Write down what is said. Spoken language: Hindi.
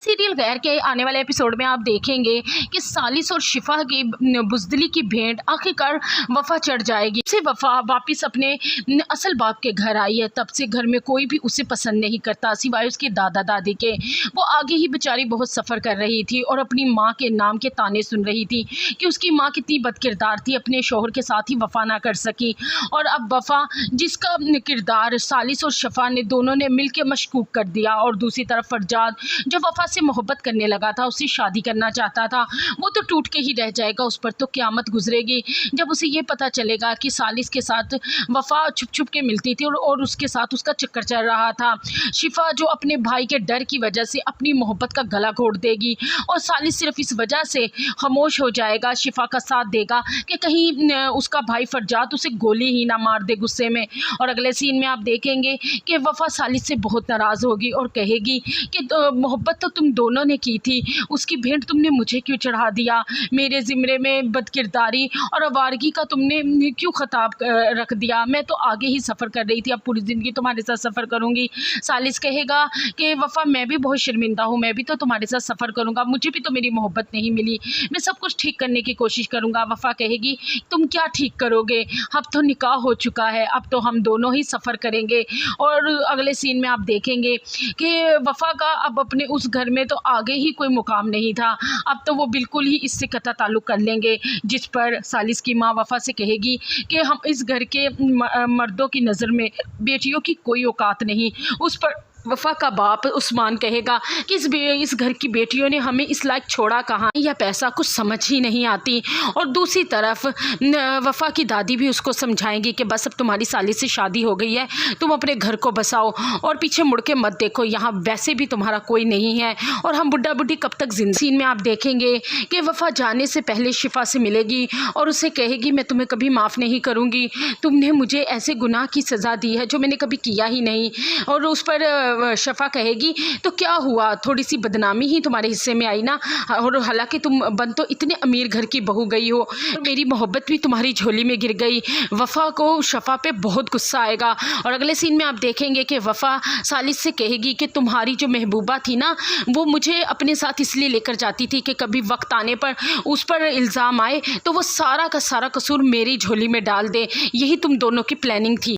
सीरियल गैर के आने वाले एपिसोड में आप देखेंगे कि सालिस और शिफा की बुजदिली की भेंट आखिरकार वफा चढ़ जाएगी। से वफा वापस अपने असल बाप के घर आई है। तब से घर में कोई भी उसे पसंद नहीं करता सिवाय उसके दादा दादी के। वो आगे ही बेचारी बहुत सफ़र कर रही थी और अपनी माँ के नाम के ताने सुन रही थी कि उसकी माँ कितनी बदकिरदार थी, अपने शोहर के साथ ही वफा ना कर सकी। और अब वफा जिसका किरदार सालिस और शिफा ने दोनों ने मिल के मशकूक कर दिया, और दूसरी तरफ फरजाद जो वफा से मोहब्बत करने लगा था, उससे शादी करना चाहता था, वो तो टूट के ही रह जाएगा। उस पर तो क़यामत गुजरेगी जब उसे ये पता चलेगा कि सालिस के साथ वफा छुप छुप के मिलती थी और उसके साथ उसका चक्कर चल रहा था। शिफा जो अपने भाई के डर की वजह से अपनी मोहब्बत का गला घोट देगी और सालिस सिर्फ इस वजह से खामोश हो जाएगा, शिफा का साथ देगा कि कहीं उसका भाई फरजाद उसे गोली ही ना मार दे गुस्से में। और अगले सीन में आप देखेंगे कि वफा सालिस से बहुत नाराज़ होगी और कहेगी कि मोहब्बत तो तुम दोनों ने की थी, उसकी भेंट तुमने मुझे क्यों चढ़ा दिया, मेरे ज़िम्मे में बदकिरदारी और आवारगी का तुमने क्यों खिताब रख दिया। मैं तो आगे ही सफ़र कर रही थी, अब पूरी ज़िंदगी तुम्हारे साथ सफ़र करूँगी। सालिस कहेगा कि वफ़ा मैं भी बहुत शर्मिंदा हूँ, मैं भी तो तुम्हारे साथ सफ़र करूँगा, मुझे भी तो मेरी मोहब्बत नहीं मिली, मैं सब कुछ ठीक करने की कोशिश करूँगा। वफ़ा कहेगी तुम क्या ठीक करोगे, अब तो निकाह हो चुका है, अब तो हम दोनों ही सफ़र करेंगे। और अगले सीन में आप देखेंगे कि वफ़ा का अब अपने उस घर में तो आगे ही कोई मुकाम नहीं था, अब तो वो बिल्कुल ही इससे कता ताल्लुक़ कर लेंगे। जिस पर सालिस की माँ वफ़ा से कहेगी कि हम इस घर के मर्दों की नज़र में बेटियों की कोई औकात नहीं। उस पर वफ़ा का बाप उस्मान कहेगा कि इस घर की बेटियों ने हमें इस लायक छोड़ा कहाँ, यह पैसा कुछ समझ ही नहीं आती। और दूसरी तरफ वफ़ा की दादी भी उसको समझाएंगी कि बस अब तुम्हारी सालिस से शादी हो गई है, तुम अपने घर को बसाओ और पीछे मुड़ के मत देखो, यहाँ वैसे भी तुम्हारा कोई नहीं है और हम बुढ़ा बुढ़ी कब तक जिंदा। सीन में आप देखेंगे कि वफ़ा जाने से पहले शिफा से मिलेगी और उसे कहेगी मैं तुम्हें कभी माफ़ नहीं करूँगी, तुमने मुझे ऐसे गुनाह की सज़ा दी है जो मैंने कभी किया ही नहीं। और उस पर शफा कहेगी तो क्या हुआ, थोड़ी सी बदनामी ही तुम्हारे हिस्से में आई ना, और हालांकि तुम बन तो इतने अमीर घर की बहू गई हो, मेरी मोहब्बत भी तुम्हारी झोली में गिर गई। वफ़ा को शफा पे बहुत गुस्सा आएगा। और अगले सीन में आप देखेंगे कि वफ़ा सालिस से कहेगी कि तुम्हारी जो महबूबा थी ना, वो मुझे अपने साथ इसलिए लेकर जाती थी कि कभी वक्त आने पर उस पर इल्ज़ाम आए तो वो सारा का सारा कसूर मेरी झोली में डाल दे, यही तुम दोनों की प्लानिंग थी।